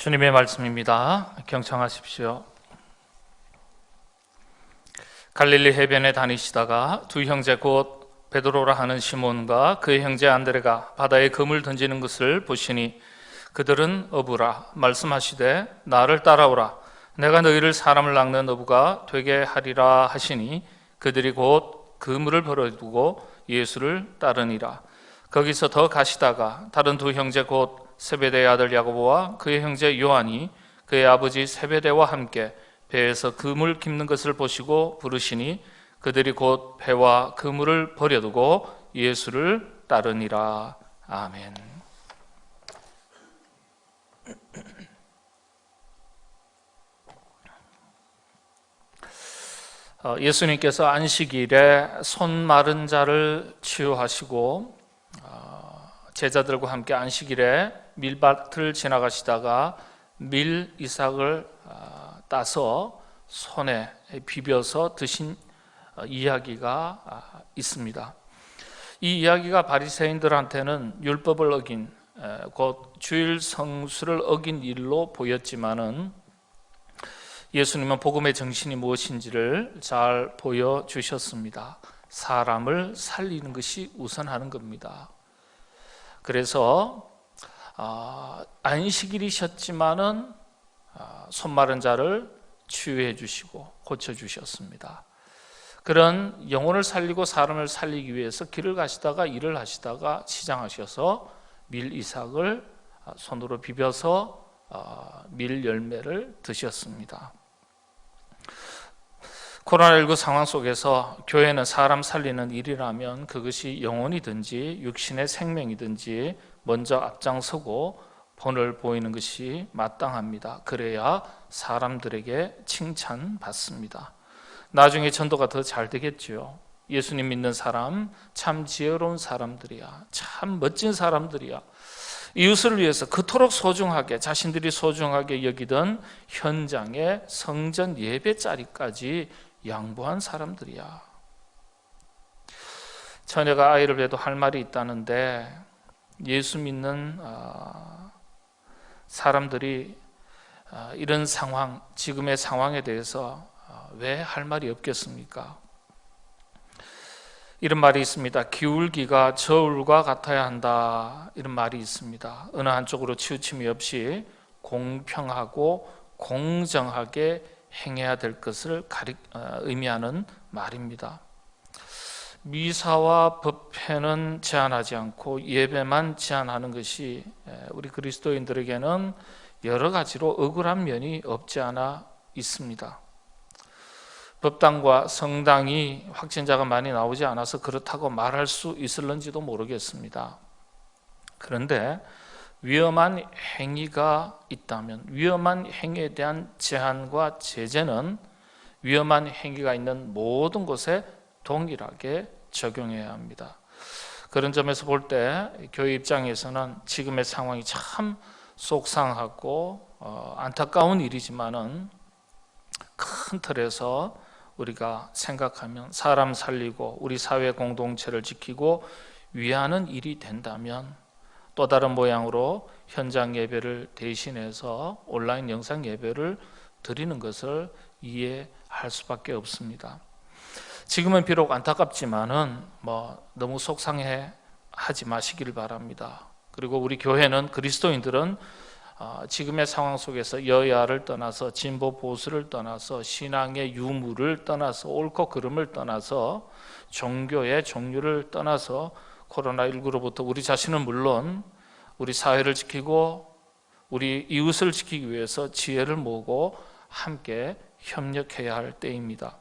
주님의 말씀입니다. 경청하십시오. 갈릴리 해변에 다니시다가 두 형제 곧 베드로라 하는 시몬과 그의 형제 안드레가 바다에 금을 던지는 것을 보시니 그들은 어부라 말씀하시되 나를 따라오라 내가 너희를 사람을 낚는 어부가 되게 하리라 하시니 그들이 곧 그물을 버려두고 예수를 따르니라. 거기서 더 가시다가 다른 두 형제 곧 세베대의 아들 야고보와 그의 형제 요한이 그의 아버지 세베대와 함께 배에서 그물 깁는 것을 보시고 부르시니 그들이 곧 배와 그물을 버려두고 예수를 따르니라. 아멘. 예수님께서 안식일에 손 마른 자를 치유하시고 제자들과 함께 안식일에 밀밭을 지나가시다가 밀 이삭을 따서 손에 비벼서 드신 이야기가 있습니다. 이 이야기가 바리새인들한테는 율법을 어긴 곧 주일 성수를 어긴 일로 보였지만은 예수님은 복음의 정신이 무엇인지를 잘 보여주셨습니다. 사람을 살리는 것이 우선하는 겁니다. 그래서 안식일이셨지만은 손 마른 자를 치유해 주시고 고쳐 주셨습니다. 그런 영혼을 살리고 사람을 살리기 위해서 길을 가시다가 일을 하시다가 시장하셔서 밀 이삭을 손으로 비벼서 밀 열매를 드셨습니다. 코로나19 상황 속에서 교회는 사람 살리는 일이라면 그것이 영혼이든지 육신의 생명이든지 먼저 앞장서고 본을 보이는 것이 마땅합니다. 그래야 사람들에게 칭찬받습니다. 나중에 전도가 더 잘 되겠죠. 예수님 믿는 사람 참 지혜로운 사람들이야. 참 멋진 사람들이야. 이웃을 위해서 그토록 소중하게 자신들이 소중하게 여기던 현장의 성전 예배 자리까지 양보한 사람들이야. 처녀가 아이를 봬도 할 말이 있다는데 예수 믿는 사람들이 이런 상황, 지금의 상황에 대해서 왜 할 말이 없겠습니까? 이런 말이 있습니다. 기울기가 저울과 같아야 한다. 이런 말이 있습니다. 어느 한쪽으로 치우침이 없이 공평하고 공정하게 행해야 될 것을 의미하는 말입니다. 미사와 법회는 제한하지 않고 예배만 제한하는 것이 우리 그리스도인들에게는 여러 가지로 억울한 면이 없지 않아 있습니다. 법당과 성당이 확진자가 많이 나오지 않아서 그렇다고 말할 수 있을런지도 모르겠습니다. 그런데 위험한 행위가 있다면 위험한 행위에 대한 제한과 제재는 위험한 행위가 있는 모든 곳에 동일하게 적용해야 합니다. 그런 점에서 볼 때 교회 입장에서는 지금의 상황이 참 속상하고 안타까운 일이지만은 큰 틀에서 우리가 생각하면 사람 살리고 우리 사회 공동체를 지키고 위하는 일이 된다면 또 다른 모양으로 현장 예배를 대신해서 온라인 영상 예배를 드리는 것을 이해할 수밖에 없습니다. 지금은 비록 안타깝지만은 너무 속상해 하지 마시기를 바랍니다. 그리고 우리 교회는 그리스도인들은 지금의 상황 속에서 여야를 떠나서 진보 보수를 떠나서 신앙의 유무를 떠나서 옳고 그름을 떠나서 종교의 종류를 떠나서 코로나19로부터 우리 자신은 물론 우리 사회를 지키고 우리 이웃을 지키기 위해서 지혜를 모으고 함께 협력해야 할 때입니다.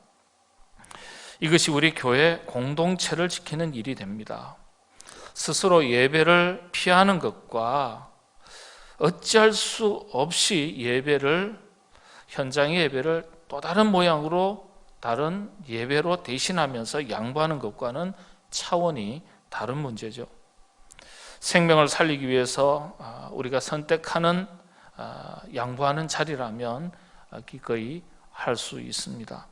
이것이 우리 교회 공동체를 지키는 일이 됩니다. 스스로 예배를 피하는 것과 어찌할 수 없이 현장의 예배를 또 다른 모양으로 다른 예배로 대신하면서 양보하는 것과는 차원이 다른 문제죠. 생명을 살리기 위해서 우리가 선택하는 양보하는 자리라면 기꺼이 할 수 있습니다.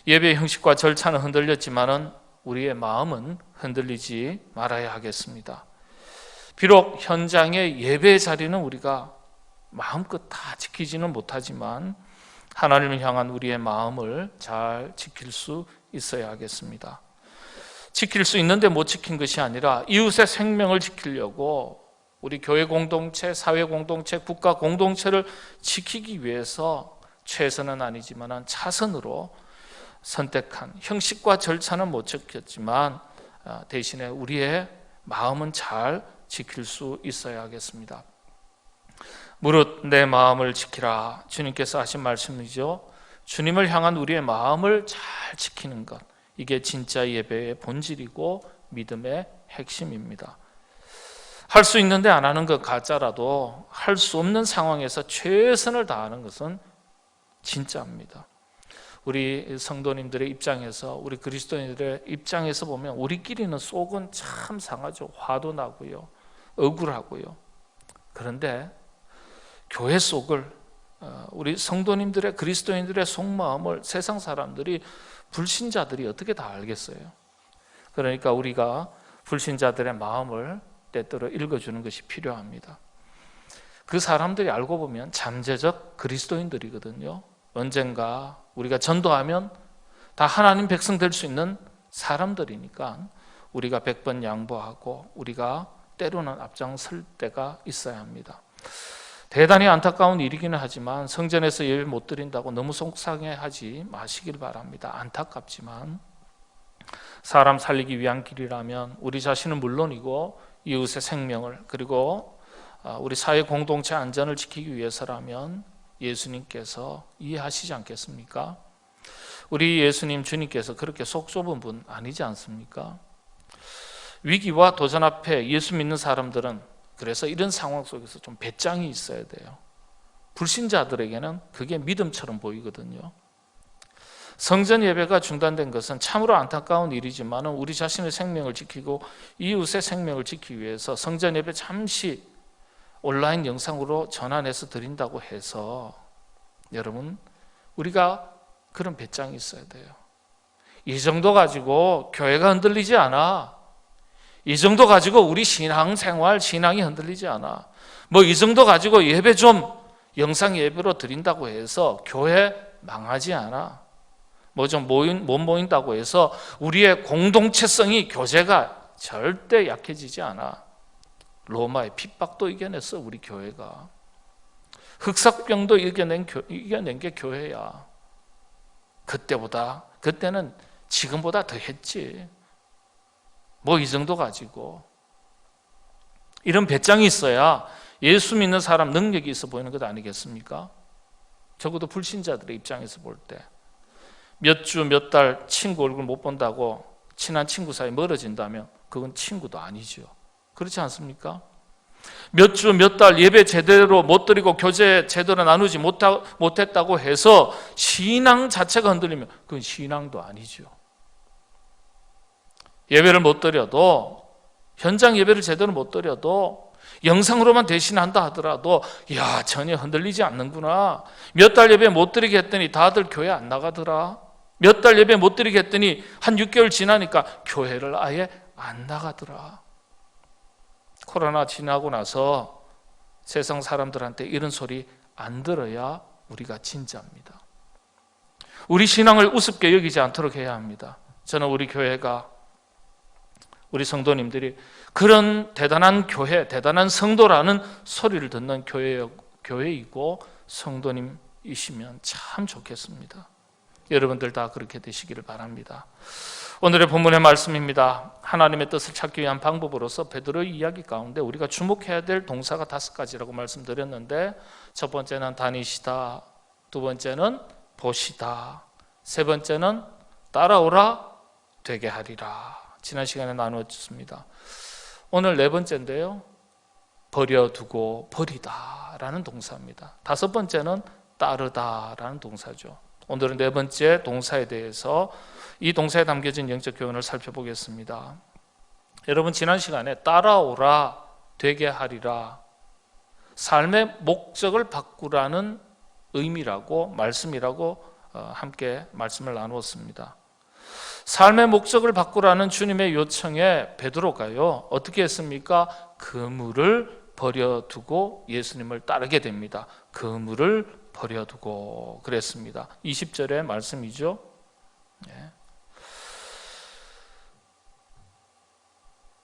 예배 형식과 절차는 흔들렸지만은 우리의 마음은 흔들리지 말아야 하겠습니다. 비록 현장의 예배 자리는 우리가 마음껏 다 지키지는 못하지만 하나님을 향한 우리의 마음을 잘 지킬 수 있어야 하겠습니다. 지킬 수 있는데 못 지킨 것이 아니라 이웃의 생명을 지키려고 우리 교회 공동체, 사회 공동체, 국가 공동체를 지키기 위해서 최선은 아니지만 차선으로 선택한 형식과 절차는 못 지켰지만 대신에 우리의 마음은 잘 지킬 수 있어야 하겠습니다. 무릇 내 마음을 지키라, 주님께서 하신 말씀이죠. 주님을 향한 우리의 마음을 잘 지키는 것, 이게 진짜 예배의 본질이고 믿음의 핵심입니다. 할 수 있는데 안 하는 것 가짜라도 할 수 없는 상황에서 최선을 다하는 것은 진짜입니다. 우리 성도님들의 입장에서, 우리 그리스도인들의 입장에서 보면 우리끼리는 속은 참 상하죠. 화도 나고요, 억울하고요. 그런데 교회 속을, 우리 성도님들의, 그리스도인들의 속마음을 세상 사람들이, 불신자들이 어떻게 다 알겠어요? 그러니까 우리가 불신자들의 마음을 때때로 읽어주는 것이 필요합니다. 그 사람들이 알고 보면 잠재적 그리스도인들이거든요. 언젠가 우리가 전도하면 다 하나님 백성 될 수 있는 사람들이니까 우리가 100번 양보하고 우리가 때로는 앞장설 때가 있어야 합니다. 대단히 안타까운 일이기는 하지만 성전에서 예배 못 드린다고 너무 속상해하지 마시길 바랍니다. 안타깝지만 사람 살리기 위한 길이라면 우리 자신은 물론이고 이웃의 생명을, 그리고 우리 사회 공동체 안전을 지키기 위해서라면 예수님께서 이해하시지 않겠습니까? 우리 예수님 주님께서 그렇게 속 좁은 분 아니지 않습니까? 위기와 도전 앞에 예수 믿는 사람들은 그래서 이런 상황 속에서 좀 배짱이 있어야 돼요. 불신자들에게는 그게 믿음처럼 보이거든요. 성전 예배가 중단된 것은 참으로 안타까운 일이지만 우리 자신의 생명을 지키고 이웃의 생명을 지키기 위해서 성전 예배 잠시 온라인 영상으로 전환해서 드린다고 해서 여러분, 우리가 그런 배짱이 있어야 돼요. 이 정도 가지고 교회가 흔들리지 않아. 이 정도 가지고 우리 신앙생활, 신앙이 흔들리지 않아. 뭐 이 정도 가지고 예배 좀 영상 예배로 드린다고 해서 교회 망하지 않아. 뭐 좀 못 모인다고 해서 우리의 공동체성이, 교제가 절대 약해지지 않아. 로마의 핍박도 이겨냈어, 우리 교회가. 흑사병도 이겨낸 게 교회야. 그때는 지금보다 더 했지. 뭐 이 정도 가지고. 이런 배짱이 있어야 예수 믿는 사람 능력이 있어 보이는 것 아니겠습니까? 적어도 불신자들의 입장에서 볼 때 몇 주, 몇 달 친구 얼굴 못 본다고 친한 친구 사이 멀어진다면 그건 친구도 아니죠. 그렇지 않습니까? 몇 주, 몇 달 예배 제대로 못 드리고 교제 제대로 나누지 못했다고 해서 신앙 자체가 흔들리면 그건 신앙도 아니죠. 예배를 못 드려도, 현장 예배를 제대로 못 드려도 영상으로만 대신한다 하더라도 야, 전혀 흔들리지 않는구나. 몇 달 예배 못 드리게 했더니 다들 교회 안 나가더라. 몇 달 예배 못 드리게 했더니 한 6개월 지나니까 교회를 아예 안 나가더라. 코로나 지나고 나서 세상 사람들한테 이런 소리 안 들어야 우리가 진짜입니다. 우리 신앙을 우습게 여기지 않도록 해야 합니다. 저는 우리 교회가, 우리 성도님들이 그런 대단한 교회, 대단한 성도라는 소리를 듣는 교회이고 성도님이시면 참 좋겠습니다. 여러분들 다 그렇게 되시기를 바랍니다. 오늘의 본문의 말씀입니다. 하나님의 뜻을 찾기 위한 방법으로서 베드로의 이야기 가운데 우리가 주목해야 될 동사가 5가지라고 말씀드렸는데, 첫 번째는 다니시다, 두 번째는 보시다, 세 번째는 따라오라 되게 하리라. 지난 시간에 나누었습니다. 오늘 네 번째인데요, 버려두고 버리다라는 동사입니다. 다섯 번째는 따르다라는 동사죠. 오늘은 네 번째 동사에 대해서, 이 동사에 담겨진 영적 교훈을 살펴보겠습니다. 여러분, 지난 시간에 따라오라 되게 하리라, 삶의 목적을 바꾸라는 의미라고, 말씀이라고 함께 말씀을 나누었습니다. 삶의 목적을 바꾸라는 주님의 요청에 베드로가요, 어떻게 했습니까? 그물을 버려두고 예수님을 따르게 됩니다. 그물을 버려두고 그랬습니다. 20절의 말씀이죠.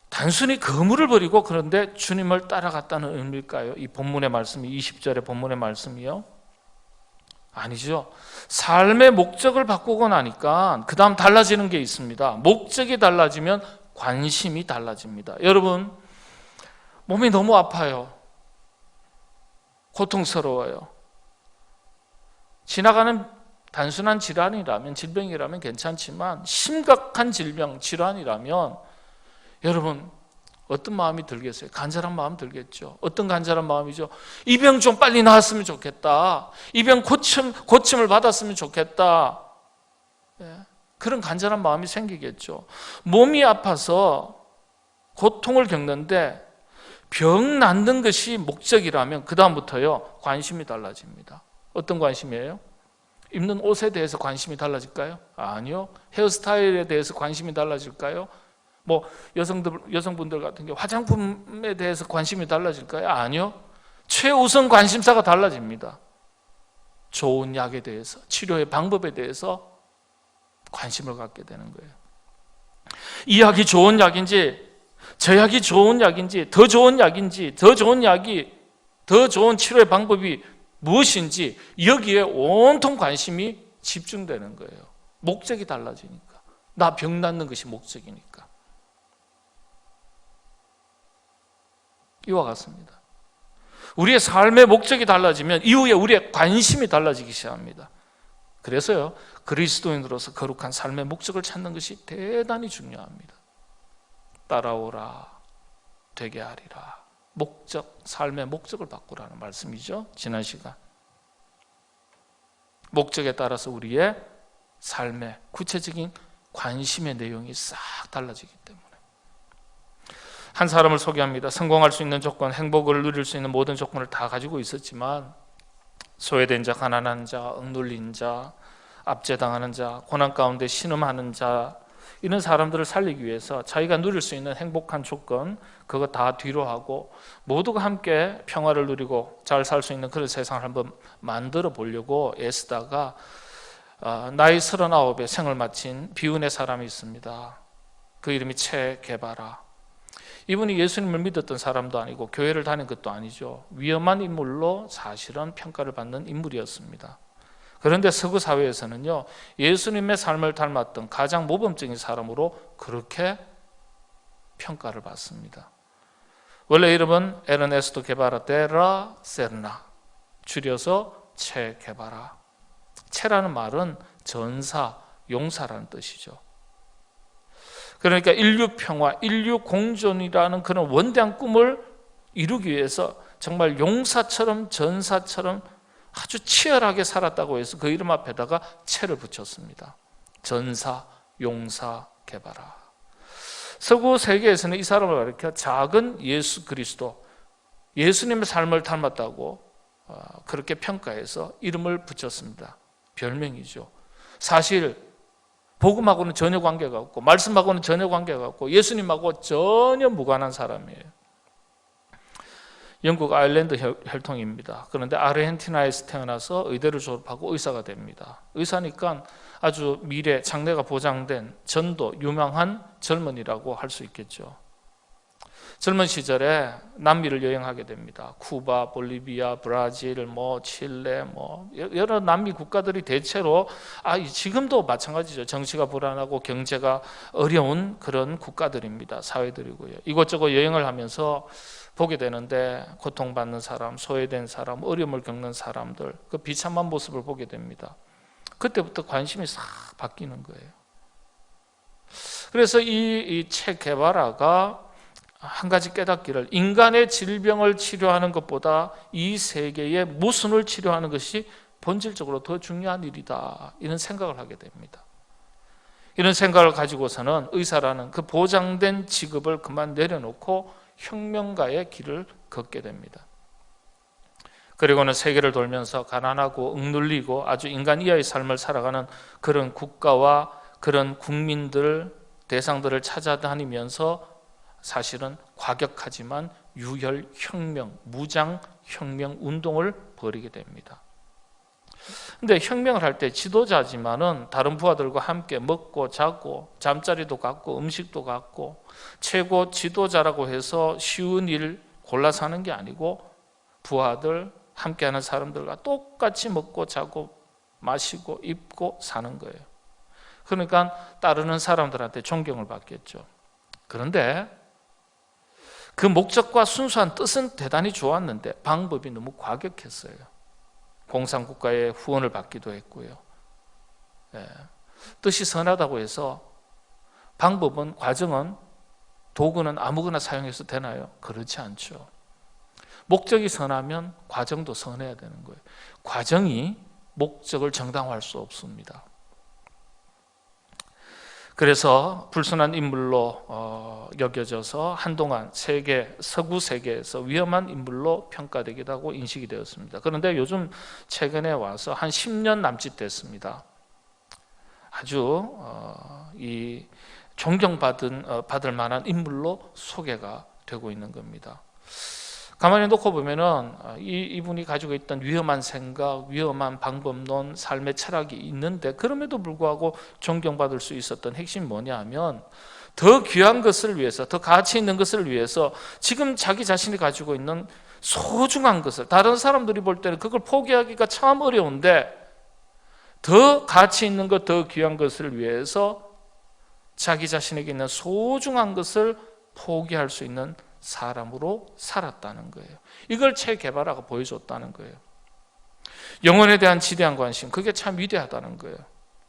단순히 그물을 버리고 그런데 주님을 따라갔다는 의미일까요? 이 본문의 말씀이 20절의 본문의 말씀이요? 아니죠. 삶의 목적을 바꾸고 나니까 그 다음 달라지는 게 있습니다. 목적이 달라지면 관심이 달라집니다. 여러분, 몸이 너무 아파요. 고통스러워요. 지나가는 단순한 질환이라면, 질병이라면 괜찮지만 심각한 질병, 질환이라면 여러분 어떤 마음이 들겠어요? 간절한 마음 들겠죠. 어떤 간절한 마음이죠? 이 병 좀 빨리 나았으면 좋겠다. 이 병 고침을 받았으면 좋겠다. 그런 간절한 마음이 생기겠죠. 몸이 아파서 고통을 겪는데 병 낫는 것이 목적이라면 그 다음부터요 관심이 달라집니다. 어떤 관심이에요? 입는 옷에 대해서 관심이 달라질까요? 아니요. 헤어스타일에 대해서 관심이 달라질까요? 뭐 여성분들 같은 경우 화장품에 대해서 관심이 달라질까요? 아니요. 최우선 관심사가 달라집니다. 좋은 약에 대해서, 치료의 방법에 대해서 관심을 갖게 되는 거예요. 이 약이 좋은 약인지, 저 약이 좋은 약인지, 더 좋은 약인지, 더 좋은 약이, 더 좋은 치료의 방법이 무엇인지 여기에 온통 관심이 집중되는 거예요. 목적이 달라지니까. 나 병 낫는 것이 목적이니까. 이와 같습니다. 우리의 삶의 목적이 달라지면 이후에 우리의 관심이 달라지기 시작합니다. 그래서요, 그리스도인으로서 거룩한 삶의 목적을 찾는 것이 대단히 중요합니다. 따라오라, 되게 하리라. 목적, 삶의 목적을 바꾸라는 말씀이죠. 지난 시간. 목적에 따라서 우리의 삶의 구체적인 관심의 내용이 싹 달라지기 때문에. 한 사람을 소개합니다. 성공할 수 있는 조건, 행복을 누릴 수 있는 모든 조건을 다 가지고 있었지만 소외된 자, 가난한 자, 억눌린 자, 압제당하는 자, 고난 가운데 신음하는 자, 이런 사람들을 살리기 위해서 자기가 누릴 수 있는 행복한 조건 그거 다 뒤로 하고 모두가 함께 평화를 누리고 잘 살 수 있는 그런 세상을 한번 만들어 보려고 애쓰다가 나이 39에 생을 마친 비운의 사람이 있습니다. 그 이름이 체 게바라. 이분이 예수님을 믿었던 사람도 아니고 교회를 다닌 것도 아니죠. 위험한 인물로 사실은 평가를 받는 인물이었습니다. 그런데 서구 사회에서는요, 예수님의 삶을 닮았던 가장 모범적인 사람으로 그렇게 평가를 받습니다. 원래 이름은 에르네스토 게바라 데라 세르나, 줄여서 체 게바라. 체라는 말은 전사, 용사라는 뜻이죠. 그러니까 인류 평화, 인류 공존이라는 그런 원대한 꿈을 이루기 위해서 정말 용사처럼 전사처럼 아주 치열하게 살았다고 해서 그 이름 앞에다가 체를 붙였습니다. 전사, 용사, 게바라. 서구 세계에서는 이 사람을 가리켜 작은 예수 그리스도, 예수님의 삶을 닮았다고 그렇게 평가해서 이름을 붙였습니다. 별명이죠. 사실 복음하고는 전혀 관계가 없고 말씀하고는 전혀 관계가 없고 예수님하고 전혀 무관한 사람이에요. 영국 아일랜드 혈통입니다. 그런데 아르헨티나에서 태어나서 의대를 졸업하고 의사가 됩니다. 의사니까 아주 미래, 장래가 보장된 전도 유망한 젊은이라고 할 수 있겠죠. 젊은 시절에 남미를 여행하게 됩니다. 쿠바, 볼리비아, 브라질, 칠레, 여러 남미 국가들이 대체로 지금도 마찬가지죠. 정치가 불안하고 경제가 어려운 그런 국가들입니다. 사회들이고요. 이곳저곳 여행을 하면서 보게 되는데 고통받는 사람, 소외된 사람, 어려움을 겪는 사람들, 그 비참한 모습을 보게 됩니다. 그때부터 관심이 싹 바뀌는 거예요. 그래서 이 체 게바라가 한 가지 깨닫기를, 인간의 질병을 치료하는 것보다 이 세계의 모순을 치료하는 것이 본질적으로 더 중요한 일이다, 이런 생각을 하게 됩니다. 이런 생각을 가지고서는 의사라는 그 보장된 직업을 그만 내려놓고 혁명가의 길을 걷게 됩니다. 그리고는 세계를 돌면서 가난하고 억눌리고 아주 인간 이하의 삶을 살아가는 그런 국가와 그런 국민들, 대상들을 찾아다니면서 사실은 과격하지만 유혈혁명, 무장혁명 운동을 벌이게 됩니다. 근데 혁명을 할 때 지도자지만은 다른 부하들과 함께 먹고 자고 잠자리도 갖고 음식도 갖고 최고 지도자라고 해서 쉬운 일 골라 사는 게 아니고 부하들 함께하는 사람들과 똑같이 먹고 자고 마시고 입고 사는 거예요. 그러니까 따르는 사람들한테 존경을 받겠죠. 그런데 그 목적과 순수한 뜻은 대단히 좋았는데 방법이 너무 과격했어요. 공산국가의 후원을 받기도 했고요. 뜻이 선하다고 해서 방법은, 과정은, 도구는 아무거나 사용해서 되나요? 그렇지 않죠. 목적이 선하면 과정도 선해야 되는 거예요. 과정이 목적을 정당화할 수 없습니다. 그래서 불순한 인물로 여겨져서 한동안 서구 세계에서 위험한 인물로 평가되기도 하고 인식이 되었습니다. 그런데 요즘 최근에 와서 한 10년 남짓 됐습니다. 아주 이 존경받을 만한 인물로 소개가 되고 있는 겁니다. 가만히 놓고 보면은 이분이 가지고 있던 위험한 생각, 위험한 방법론, 삶의 철학이 있는데 그럼에도 불구하고 존경받을 수 있었던 핵심이 뭐냐 하면 더 귀한 것을 위해서, 더 가치 있는 것을 위해서 지금 자기 자신이 가지고 있는 소중한 것을, 다른 사람들이 볼 때는 그걸 포기하기가 참 어려운데 더 가치 있는 것, 더 귀한 것을 위해서 자기 자신에게 있는 소중한 것을 포기할 수 있는 사람으로 살았다는 거예요. 이걸 체 게바라가 보여줬다는 거예요. 영혼에 대한 지대한 관심, 그게 참 위대하다는 거예요.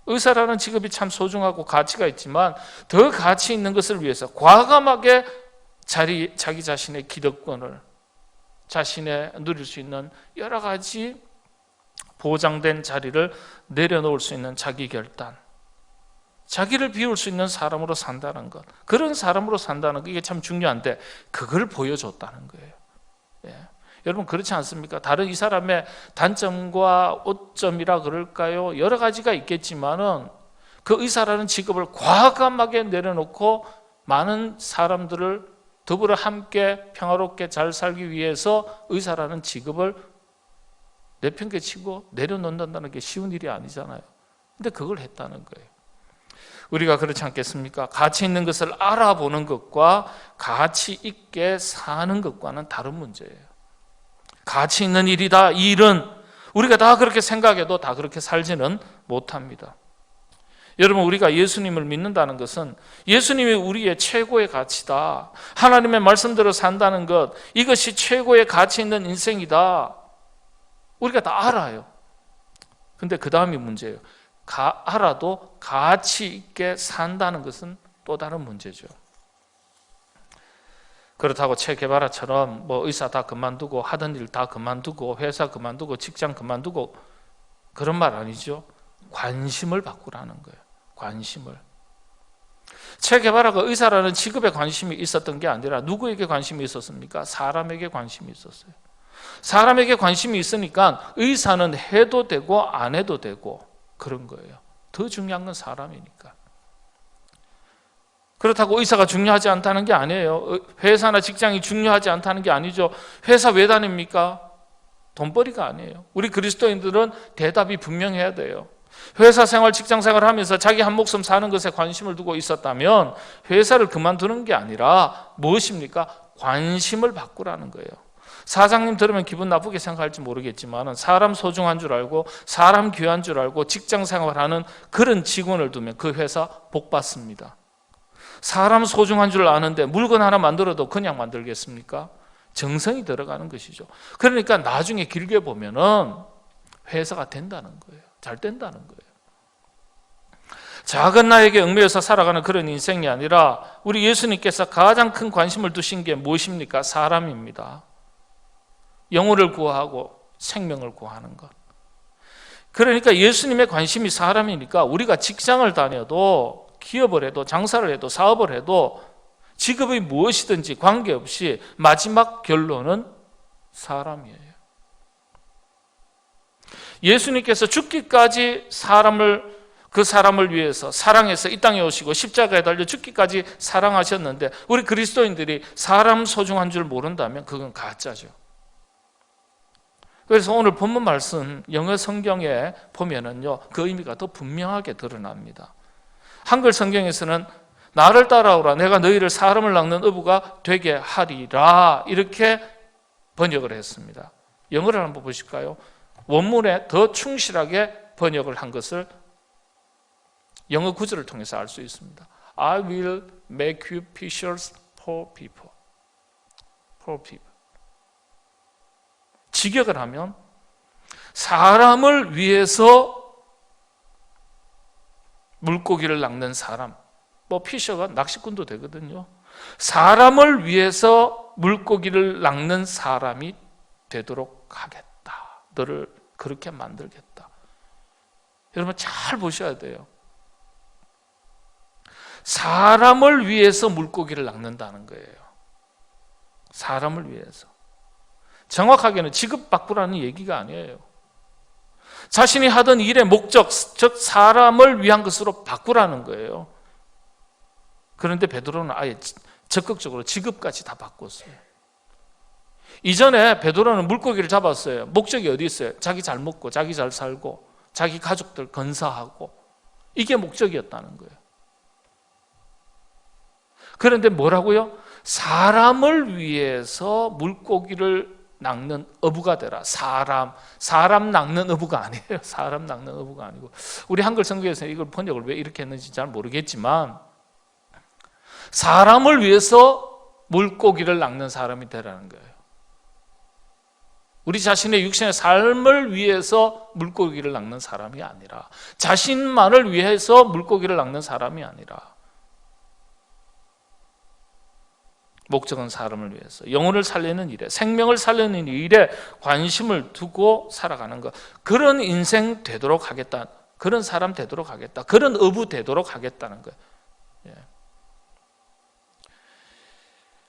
의사라는 직업이 참 소중하고 가치가 있지만 더 가치 있는 것을 위해서 과감하게 자기 자신의 기득권을, 자신의 누릴 수 있는 여러 가지 보장된 자리를 내려놓을 수 있는 자기 결단, 자기를 비울 수 있는 사람으로 산다는 것, 그런 사람으로 산다는 것, 이게 참 중요한데 그걸 보여줬다는 거예요. 여러분 그렇지 않습니까? 다른 이 사람의 단점과 오점이라 그럴까요? 여러 가지가 있겠지만은 그 의사라는 직업을 과감하게 내려놓고 많은 사람들을 더불어 함께 평화롭게 잘 살기 위해서 의사라는 직업을 내팽개치고 내려놓는다는 게 쉬운 일이 아니잖아요. 근데 그걸 했다는 거예요. 우리가 그렇지 않겠습니까? 가치 있는 것을 알아보는 것과 가치 있게 사는 것과는 다른 문제예요. 가치 있는 일이다, 이 일은 우리가 다 그렇게 생각해도 다 그렇게 살지는 못합니다. 여러분, 우리가 예수님을 믿는다는 것은 예수님이 우리의 최고의 가치다, 하나님의 말씀대로 산다는 것, 이것이 최고의 가치 있는 인생이다, 우리가 다 알아요. 근데 그 다음이 문제예요. 알아도 가치 있게 산다는 것은 또 다른 문제죠. 그렇다고 체 게바라처럼 뭐 의사 다 그만두고 하던 일 다 그만두고 회사 그만두고 직장 그만두고 그런 말 아니죠. 관심을 바꾸라는 거예요. 관심을. 체 게바라가 의사라는 직업에 관심이 있었던 게 아니라 누구에게 관심이 있었습니까? 사람에게 관심이 있었어요. 사람에게 관심이 있으니까 의사는 해도 되고 안 해도 되고 그런 거예요. 더 중요한 건 사람이니까. 그렇다고 의사가 중요하지 않다는 게 아니에요. 회사나 직장이 중요하지 않다는 게 아니죠. 회사 왜 다닙니까? 돈벌이가 아니에요. 우리 그리스도인들은 대답이 분명해야 돼요. 회사 생활, 직장 생활을 하면서 자기 한 목숨 사는 것에 관심을 두고 있었다면 회사를 그만두는 게 아니라 무엇입니까? 관심을 바꾸라는 거예요. 사장님 들으면 기분 나쁘게 생각할지 모르겠지만 사람 소중한 줄 알고 사람 귀한 줄 알고 직장 생활하는 그런 직원을 두면 그 회사 복 받습니다. 사람 소중한 줄 아는데 물건 하나 만들어도 그냥 만들겠습니까? 정성이 들어가는 것이죠. 그러니까 나중에 길게 보면은 회사가 된다는 거예요. 잘 된다는 거예요. 작은 나에게 얽매여서 살아가는 그런 인생이 아니라 우리 예수님께서 가장 큰 관심을 두신 게 무엇입니까? 사람입니다. 영혼을 구하고 생명을 구하는 것. 그러니까 예수님의 관심이 사람이니까 우리가 직장을 다녀도 기업을 해도 장사를 해도 사업을 해도 직업이 무엇이든지 관계없이 마지막 결론은 사람이에요. 예수님께서 죽기까지 사람을 그 사람을 위해서 사랑해서 이 땅에 오시고 십자가에 달려 죽기까지 사랑하셨는데 우리 그리스도인들이 사람 소중한 줄 모른다면 그건 가짜죠. 그래서 오늘 본문 말씀 영어 성경에 보면은요, 그 의미가 더 분명하게 드러납니다. 한글 성경에서는 나를 따라오라 내가 너희를 사람을 낚는 어부가 되게 하리라 이렇게 번역을 했습니다. 영어를 한번 보실까요? 원문에 더 충실하게 번역을 한 것을 영어 구절을 통해서 알 수 있습니다. I will make you fishers for people. For people. 직역을 하면 사람을 위해서 물고기를 낚는 사람, 뭐 피셔가 낚시꾼도 되거든요. 사람을 위해서 물고기를 낚는 사람이 되도록 하겠다. 너를 그렇게 만들겠다. 여러분 잘 보셔야 돼요. 사람을 위해서 물고기를 낚는다는 거예요. 사람을 위해서. 정확하게는 직업 바꾸라는 얘기가 아니에요. 자신이 하던 일의 목적, 즉 사람을 위한 것으로 바꾸라는 거예요. 그런데 베드로는 아예 적극적으로 직업까지 다 바꿨어요. 이전에 베드로는 물고기를 잡았어요. 목적이 어디 있어요? 자기 잘 먹고 자기 잘 살고 자기 가족들 건사하고 이게 목적이었다는 거예요. 그런데 뭐라고요? 사람을 위해서 물고기를 낚는 어부가 되라. 사람 낚는 어부가 아니에요. 사람 낚는 어부가 아니고, 우리 한글 성경에서 이걸 번역을 왜 이렇게 했는지 잘 모르겠지만 사람을 위해서 물고기를 낚는 사람이 되라는 거예요. 우리 자신의 육신의 삶을 위해서 물고기를 낚는 사람이 아니라, 자신만을 위해서 물고기를 낚는 사람이 아니라, 목적은 사람을 위해서 영혼을 살리는 일에, 생명을 살리는 일에 관심을 두고 살아가는 것, 그런 인생 되도록 하겠다, 그런 사람 되도록 하겠다, 그런 어부 되도록 하겠다는 거예요.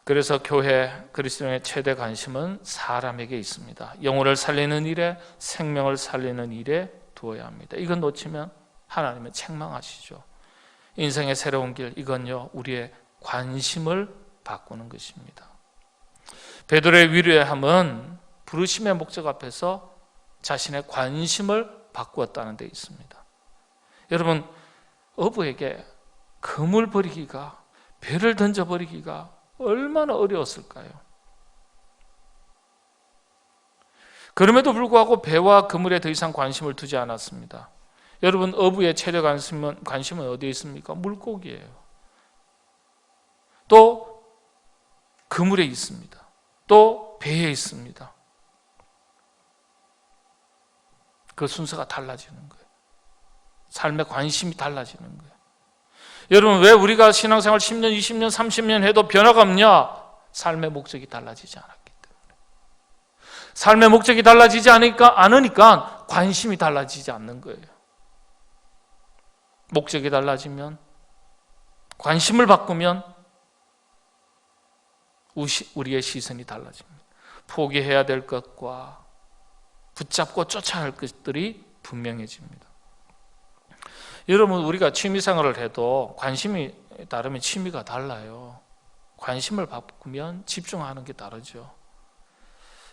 그래서 교회 그리스도인의 최대 관심은 사람에게 있습니다. 영혼을 살리는 일에, 생명을 살리는 일에 두어야 합니다. 이건 놓치면 하나님은 책망하시죠. 인생의 새로운 길, 이건요 우리의 관심을 바꾸는 것입니다. 베드로의 위로함은 부르심의 목적 앞에서 자신의 관심을 바꾸었다는 데 있습니다. 여러분, 어부에게 그물 버리기가, 배를 던져버리기가 얼마나 어려웠을까요? 그럼에도 불구하고 배와 그물에 더 이상 관심을 두지 않았습니다. 여러분, 어부의 최대 관심은 어디에 있습니까? 물고기예요. 또 그물에 있습니다. 또 배에 있습니다. 그 순서가 달라지는 거예요. 삶의 관심이 달라지는 거예요. 여러분, 왜 우리가 신앙생활 10년, 20년, 30년 해도 변화가 없냐? 삶의 목적이 달라지지 않았기 때문에. 삶의 목적이 달라지지 않으니까 관심이 달라지지 않는 거예요. 목적이 달라지면, 관심을 바꾸면 우리의 시선이 달라집니다. 포기해야 될 것과 붙잡고 쫓아야 할 것들이 분명해집니다. 여러분, 우리가 취미생활을 해도 관심이 다르면 취미가 달라요. 관심을 바꾸면 집중하는 게 다르죠.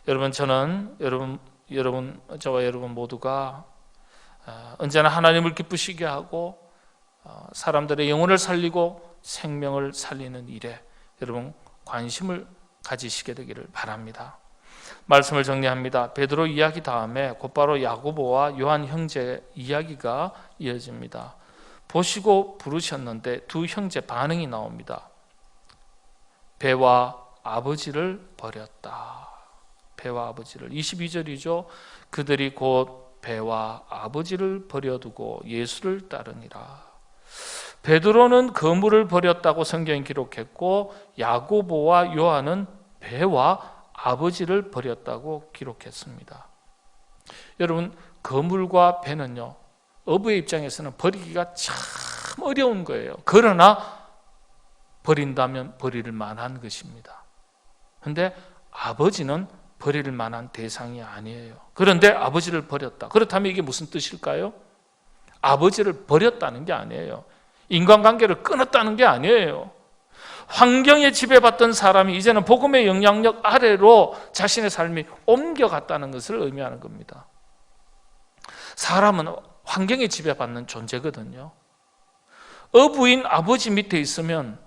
여러분, 저는 저와 여러분 모두가 언제나 하나님을 기쁘시게 하고 사람들의 영혼을 살리고 생명을 살리는 일에 여러분 관심을 가지시게 되기를 바랍니다. 말씀을 정리합니다. 베드로 이야기 다음에 곧바로 야고보와 요한 형제 이야기가 이어집니다. 보시고 부르셨는데 두 형제 반응이 나옵니다. 배와 아버지를 버렸다. 배와 아버지를. 22절이죠. 그들이 곧 배와 아버지를 버려두고 예수를 따르니라. 베드로는 그물을 버렸다고 성경이 기록했고, 야고보와 요한은 배와 아버지를 버렸다고 기록했습니다. 여러분, 그물과 배는요 어부의 입장에서는 버리기가 참 어려운 거예요. 그러나 버린다면 버릴 만한 것입니다. 그런데 아버지는 버릴 만한 대상이 아니에요. 그런데 아버지를 버렸다. 그렇다면 이게 무슨 뜻일까요? 아버지를 버렸다는 게 아니에요. 인간관계를 끊었다는 게 아니에요. 환경에 지배받던 사람이 이제는 복음의 영향력 아래로 자신의 삶이 옮겨갔다는 것을 의미하는 겁니다. 사람은 환경에 지배받는 존재거든요. 어부인 아버지 밑에 있으면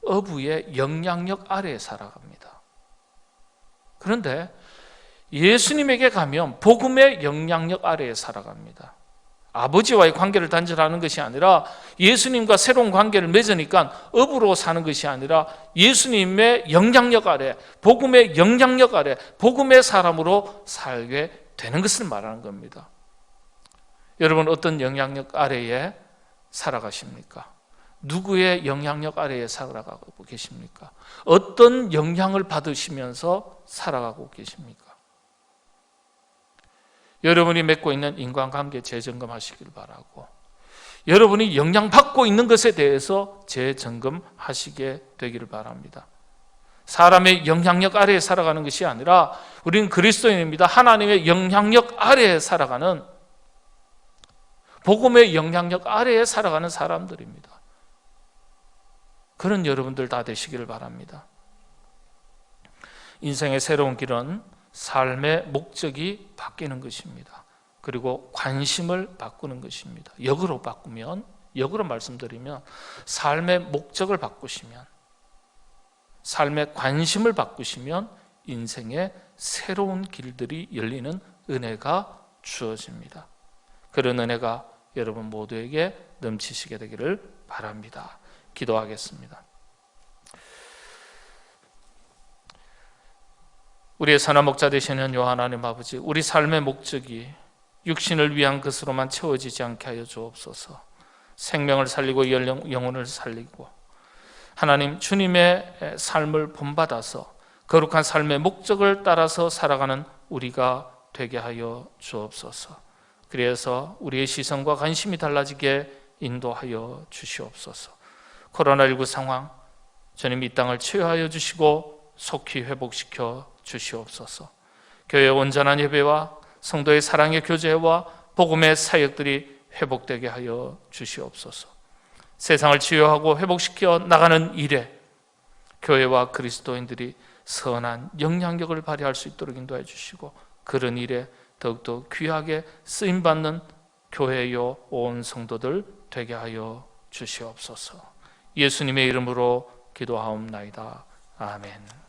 어부의 영향력 아래에 살아갑니다. 그런데 예수님에게 가면 복음의 영향력 아래에 살아갑니다. 아버지와의 관계를 단절하는 것이 아니라 예수님과 새로운 관계를 맺으니까 업으로 사는 것이 아니라 예수님의 영향력 아래, 복음의 영향력 아래, 복음의 사람으로 살게 되는 것을 말하는 겁니다. 여러분, 어떤 영향력 아래에 살아가십니까? 누구의 영향력 아래에 살아가고 계십니까? 어떤 영향을 받으시면서 살아가고 계십니까? 여러분이 맺고 있는 인간관계 재점검하시길 바라고, 여러분이 영향받고 있는 것에 대해서 재점검하시게 되기를 바랍니다. 사람의 영향력 아래에 살아가는 것이 아니라 우리는 그리스도인입니다. 하나님의 영향력 아래에 살아가는, 복음의 영향력 아래에 살아가는 사람들입니다. 그런 여러분들 다 되시기를 바랍니다. 인생의 새로운 길은 삶의 목적이 바뀌는 것입니다. 그리고 관심을 바꾸는 것입니다. 역으로 바꾸면, 역으로 말씀드리면 삶의 목적을 바꾸시면, 삶의 관심을 바꾸시면 인생의 새로운 길들이 열리는 은혜가 주어집니다. 그런 은혜가 여러분 모두에게 넘치시게 되기를 바랍니다. 기도하겠습니다. 우리의 선한 목자 되시는 하나님 아버지, 우리 삶의 목적이 육신을 위한 것으로만 채워지지 않게 하여 주옵소서. 생명을 살리고 영혼을 살리고 하나님 주님의 삶을 본받아서 거룩한 삶의 목적을 따라서 살아가는 우리가 되게 하여 주옵소서. 그래서 우리의 시선과 관심이 달라지게 인도하여 주시옵소서. 코로나19 상황, 주님 이 땅을 치유하여 주시고 속히 회복시켜 주시옵소서. 교회의 온전한 예배와 성도의 사랑의 교제와 복음의 사역들이 회복되게 하여 주시옵소서. 세상을 치유하고 회복시켜 나가는 일에 교회와 그리스도인들이 선한 영향력을 발휘할 수 있도록 인도해 주시고, 그런 일에 더욱더 귀하게 쓰임받는 교회요 온 성도들 되게 하여 주시옵소서. 예수님의 이름으로 기도하옵나이다. 아멘.